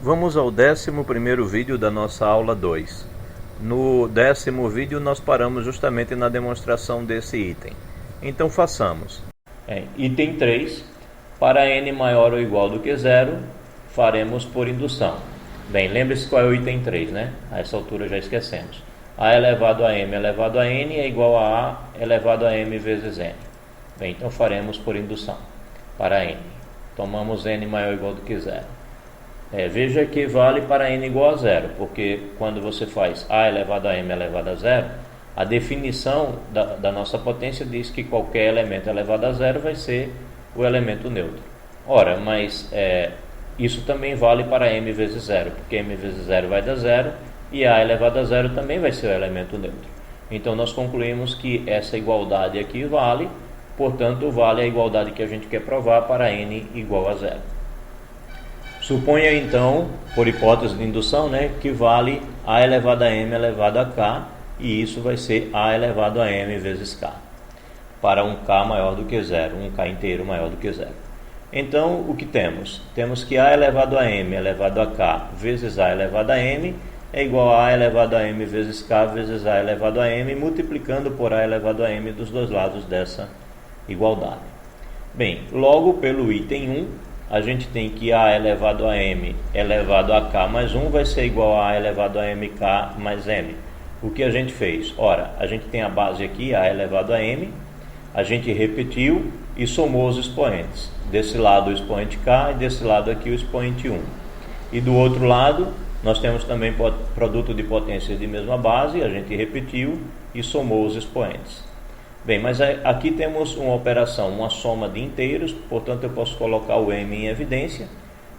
Vamos ao 11º vídeo da nossa aula 2. No 10º vídeo nós paramos justamente na demonstração desse item. Então façamos. Item 3. Para n maior ou igual do que zero, faremos por indução. Bem, lembre-se qual é o item 3, né? A essa altura já esquecemos. A elevado a m elevado a n é igual a elevado a m vezes n. Bem, então faremos por indução para n. Tomamos n maior ou igual do que zero. Veja que vale para n igual a zero, porque quando você faz a elevado a m elevado a zero, a definição da nossa potência diz que qualquer elemento elevado a zero vai ser o elemento neutro. Ora, mas isso também vale para m vezes zero, porque m vezes zero vai dar zero e a elevado a zero também vai ser o elemento neutro. Então nós concluímos que essa igualdade aqui vale, portanto vale a igualdade que a gente quer provar para n igual a zero. Suponha então, por hipótese de indução, que vale a elevado a m elevado a k, e isso vai ser a elevado a m vezes k, para um k maior do que zero, um k inteiro maior do que zero. Então, o que temos? Temos que a elevado a m elevado a k vezes a elevado a m é igual a elevado a m vezes k vezes a elevado a m, multiplicando por a elevado a m dos dois lados dessa igualdade. Bem, logo pelo item 1, a gente tem que a elevado a m elevado a k mais 1 vai ser igual a elevado a mk mais m. O que a gente fez? Ora, a gente tem a base aqui, a elevado a m, a gente repetiu e somou os expoentes. Desse lado o expoente k e desse lado aqui o expoente 1. E do outro lado, nós temos também produto de potências de mesma base, a gente repetiu e somou os expoentes. Bem, mas aqui temos uma operação, uma soma de inteiros, portanto eu posso colocar o m em evidência,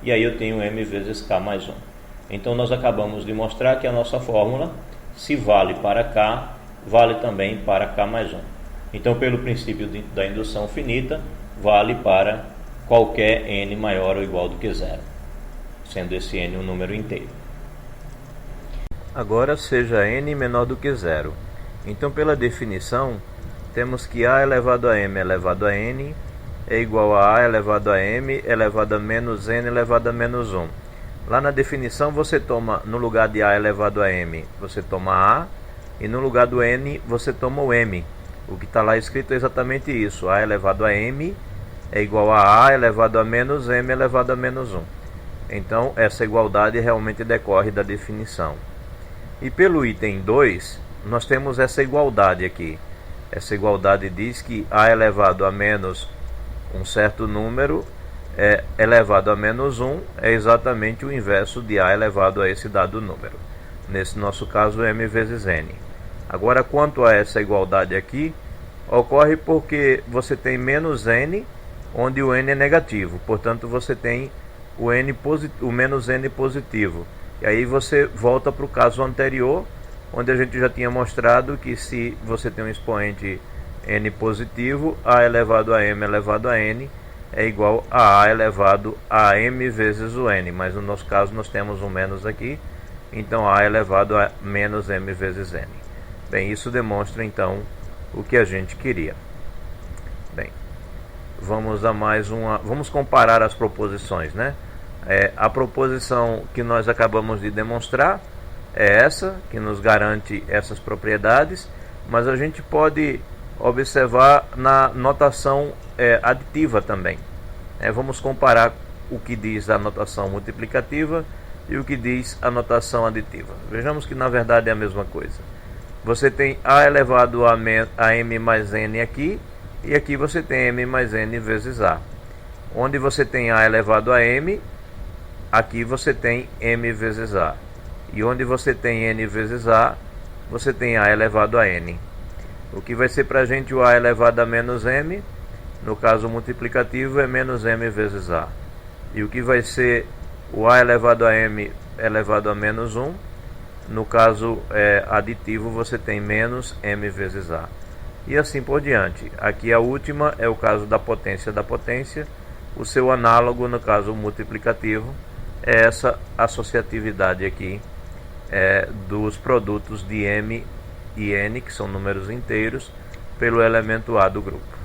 e aí eu tenho m vezes k mais 1. Então nós acabamos de mostrar que a nossa fórmula, se vale para k, vale também para k mais 1. Então pelo princípio da indução finita, vale para qualquer n maior ou igual do que zero, sendo esse n um número inteiro. Agora seja n menor do que zero. Então pela definição, temos que a elevado a m elevado a n é igual a elevado a m elevado a menos n elevado a menos 1. Lá na definição você toma, no lugar de a elevado a m, você toma a, e no lugar do n você toma o m. O que está lá escrito é exatamente isso, a elevado a m é igual a elevado a menos m elevado a menos 1. Então essa igualdade realmente decorre da definição. E pelo item 2, nós temos essa igualdade aqui. Essa igualdade diz que a elevado a menos um certo número elevado a menos 1 é exatamente o inverso de a elevado a esse dado número. Nesse nosso caso, m vezes n. Agora, quanto a essa igualdade aqui, ocorre porque você tem menos n, onde o n é negativo. Portanto, você tem o menos n positivo. E aí você volta para o caso anterior, onde a gente já tinha mostrado que se você tem um expoente n positivo, a elevado a m elevado a n é igual a elevado a m vezes o n, mas no nosso caso nós temos um menos aqui, então a elevado a menos m vezes n. Bem, isso demonstra então o que a gente queria. Bem, vamos comparar as proposições, a proposição que nós acabamos de demonstrar é essa, que nos garante essas propriedades, mas a gente pode observar na notação aditiva também. Vamos comparar o que diz a notação multiplicativa e o que diz a notação aditiva. Vejamos que na verdade é a mesma coisa. Você tem a elevado a m mais n aqui, e aqui você tem m mais n vezes a. Onde você tem a elevado a m, aqui você tem m vezes a. E onde você tem n vezes a, você tem a elevado a n. O que vai ser para a gente o a elevado a menos m, no caso multiplicativo, é menos m vezes a. E o que vai ser o a elevado a m elevado a menos 1, no caso aditivo, você tem menos m vezes a. E assim por diante. Aqui a última é o caso da potência da potência. O seu análogo, no caso multiplicativo, é essa associatividade aqui dos produtos de m e n, que são números inteiros, pelo elemento a do grupo.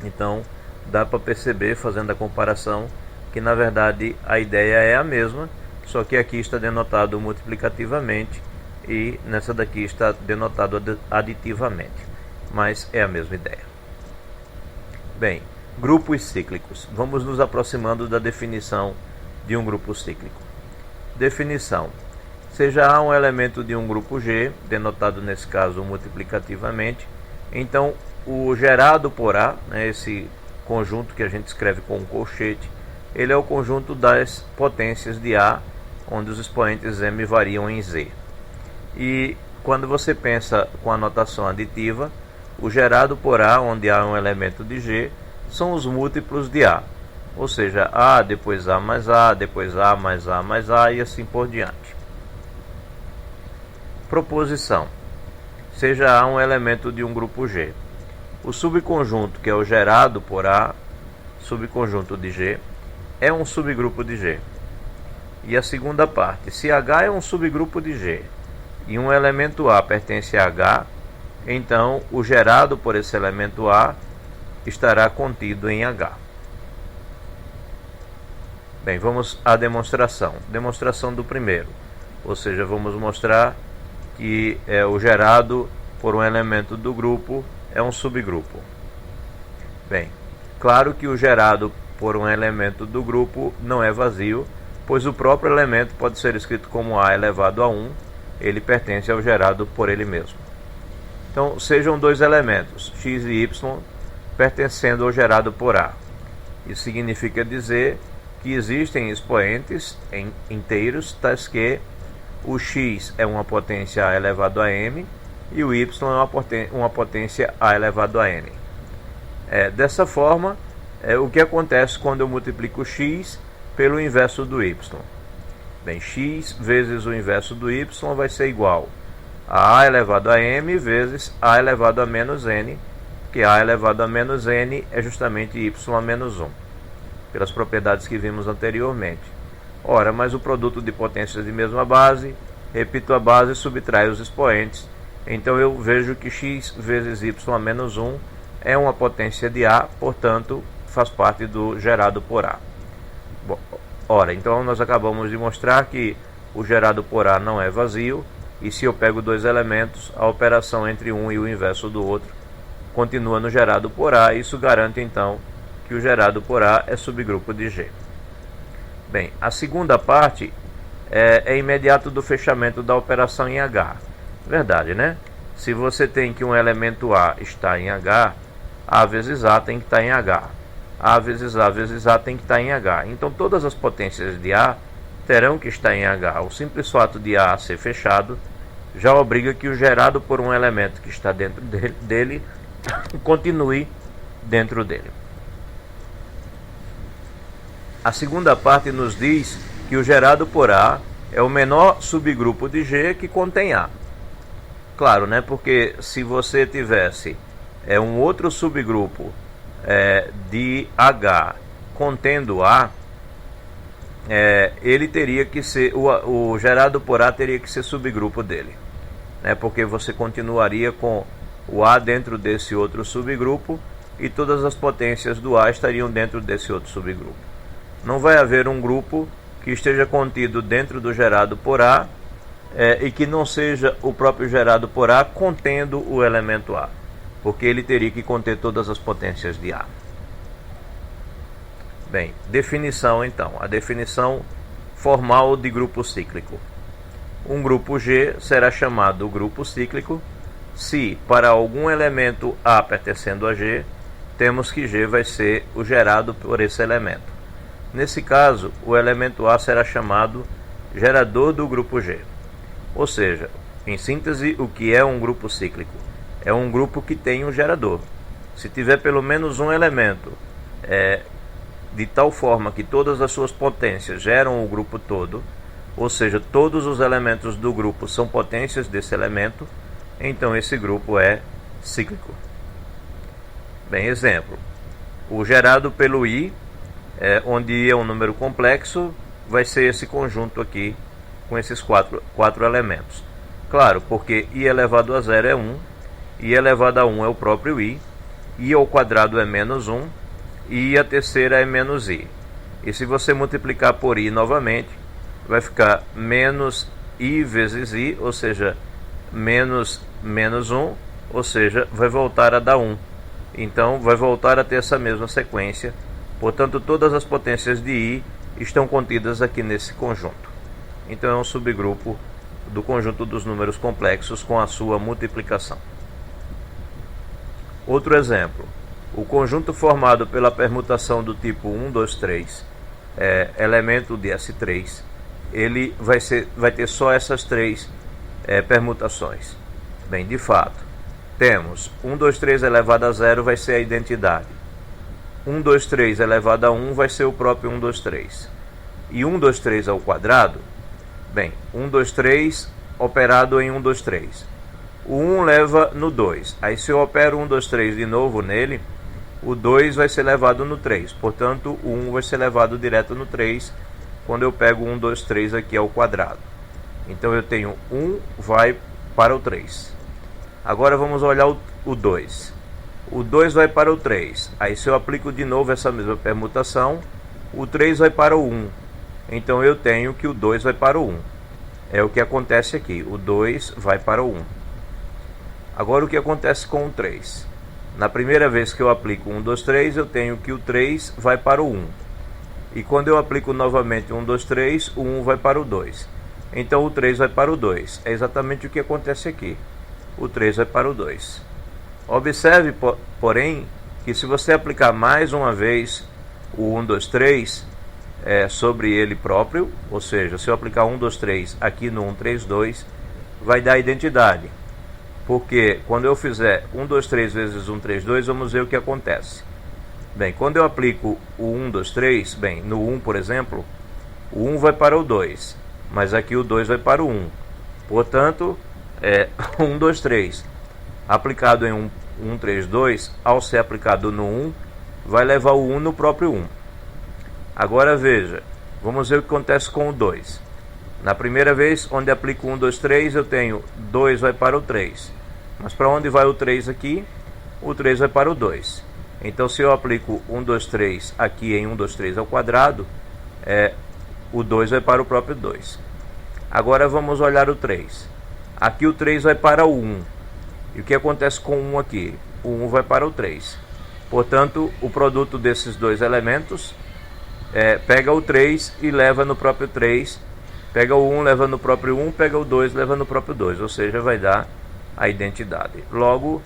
Então, dá para perceber, fazendo a comparação, que na verdade a ideia é a mesma, só que aqui está denotado multiplicativamente e nessa daqui está denotado aditivamente, mas é a mesma ideia. Bem, grupos cíclicos. Vamos nos aproximando da definição de um grupo cíclico. Definição: seja A um elemento de um grupo G, denotado nesse caso multiplicativamente, então o gerado por A, né, esse conjunto que a gente escreve com um colchete, ele é o conjunto das potências de A, onde os expoentes M variam em Z. E quando você pensa com a notação aditiva, o gerado por A, onde A é um elemento de G, são os múltiplos de A, ou seja, A, depois A mais A, depois A mais A mais A e assim por diante. Proposição: seja A um elemento de um grupo G. O subconjunto, que é o gerado por A, subconjunto de G, é um subgrupo de G. E a segunda parte: se H é um subgrupo de G e um elemento A pertence a H, então o gerado por esse elemento A estará contido em H. Bem, vamos à demonstração. Demonstração do primeiro, ou seja, vamos mostrar que o gerado por um elemento do grupo é um subgrupo. Bem, claro que o gerado por um elemento do grupo não é vazio, pois o próprio elemento pode ser escrito como A elevado a 1, ele pertence ao gerado por ele mesmo. Então, sejam dois elementos, x e y, pertencendo ao gerado por A. Isso significa dizer que existem expoentes inteiros, tais que o x é uma potência A elevado a m e o y é uma potência A elevado a n. Dessa forma, o que acontece quando eu multiplico x pelo inverso do y? Bem, x vezes o inverso do y vai ser igual a A elevado a m vezes A elevado a menos n, que A elevado a menos n é justamente y a menos 1, pelas propriedades que vimos anteriormente. Ora, mas o produto de potências de mesma base, repito a base, subtrai os expoentes, então eu vejo que x vezes y a menos 1 é uma potência de A, portanto, faz parte do gerado por A. Bom, ora, então nós acabamos de mostrar que o gerado por A não é vazio, e se eu pego dois elementos, a operação entre um e o inverso do outro continua no gerado por A, e isso garante então que o gerado por A é subgrupo de G. Bem, a segunda parte é imediato do fechamento da operação em H. Verdade, né? Se você tem que um elemento A está em H, A vezes A tem que estar em H. A vezes A tem que estar em H. Então todas as potências de A terão que estar em H. O simples fato de A ser fechado já obriga que o gerado por um elemento que está dentro dele continue dentro dele. A segunda parte nos diz que o gerado por A é o menor subgrupo de G que contém A. Claro, né? Porque se você tivesse um outro subgrupo de H contendo A, ele teria que ser, o gerado por A teria que ser subgrupo dele, né? Porque você continuaria com o A dentro desse outro subgrupo e todas as potências do A estariam dentro desse outro subgrupo. Não vai haver um grupo que esteja contido dentro do gerado por A e que não seja o próprio gerado por A contendo o elemento A, porque ele teria que conter todas as potências de A. Bem, definição então. A definição formal de grupo cíclico. Um grupo G será chamado grupo cíclico se, para algum elemento A pertencendo a G, temos que G vai ser o gerado por esse elemento. Nesse caso, o elemento A será chamado gerador do grupo G. Ou seja, em síntese, o que é um grupo cíclico? É um grupo que tem um gerador. Se tiver pelo menos um elemento de tal forma que todas as suas potências geram o grupo todo, ou seja, todos os elementos do grupo são potências desse elemento, então esse grupo é cíclico. Bem, exemplo. O gerado pelo I, onde I é um número complexo, vai ser esse conjunto aqui, com esses quatro elementos. Claro, porque I elevado a 0 é 1, I elevado a 1 é o próprio I ao quadrado é menos 1, e a terceira é menos I. E se você multiplicar por I novamente, vai ficar menos I vezes I, ou seja, menos 1, ou seja, vai voltar a dar 1. Então, vai voltar a ter essa mesma sequência. Portanto, todas as potências de I estão contidas aqui nesse conjunto. Então, é um subgrupo do conjunto dos números complexos com a sua multiplicação. Outro exemplo. O conjunto formado pela permutação do tipo 1, 2, 3, elemento de S3, ele vai ter só essas três permutações. Bem, de fato, temos 1, 2, 3 elevado a 0 vai ser a identidade. 1, 2, 3 elevado a 1 vai ser o próprio 1, 2, 3. E 1, 2, 3 ao quadrado, bem, 1, 2, 3 operado em 1, 2, 3. O 1 leva no 2. Aí se eu opero 1, 2, 3 de novo nele, o 2 vai ser levado no 3. Portanto, o 1 vai ser levado direto no 3 quando eu pego 1, 2, 3 aqui ao quadrado. Então eu tenho 1 vai para o 3. Agora vamos olhar o 2. O 2 vai para o 3. Aí se eu aplico de novo essa mesma permutação, o 3 vai para o 1. Então eu tenho que o 2 vai para o 1. É o que acontece aqui. O 2 vai para o 1. Agora o que acontece com o 3? Na primeira vez que eu aplico 1, 2, 3, eu tenho que o 3 vai para o 1. E quando eu aplico novamente 1, 2, 3, o 1 vai para o 2. Então o 3 vai para o 2. É exatamente o que acontece aqui. O 3 vai para o 2. Observe, porém, que se você aplicar mais uma vez o 1, 2, 3 sobre ele próprio, ou seja, se eu aplicar 1, 2, 3 aqui no 1, 3, 2, vai dar identidade. Porque quando eu fizer 1, 2, 3 vezes 1, 3, 2, vamos ver o que acontece. Bem, quando eu aplico o 1, 2, 3, bem, no 1, por exemplo, o 1 vai para o 2, mas aqui o 2 vai para o 1. Portanto, 1, 2, 3, aplicado em 1, 3, 2, ao ser aplicado no 1, vai levar o 1 no próprio 1. Agora veja, vamos ver o que acontece com o 2. Na primeira vez, onde aplico 1, 2, 3, eu tenho 2 vai para o 3. Mas para onde vai o 3 aqui? O 3 vai para o 2. Então, se eu aplico 1, 2, 3 aqui em 1, 2, 3 ao quadrado, o 2 vai para o próprio 2. Agora vamos olhar o 3. Aqui o 3 vai para o 1. E o que acontece com o 1 aqui? O 1 vai para o 3. Portanto, o produto desses dois elementos pega o 3 e leva no próprio 3. Pega o 1, leva no próprio 1, pega o 2, leva no próprio 2, ou seja, vai dar a identidade. Logo,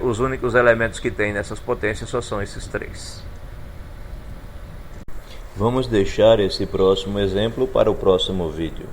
os únicos elementos que tem nessas potências só são esses três. Vamos deixar esse próximo exemplo para o próximo vídeo.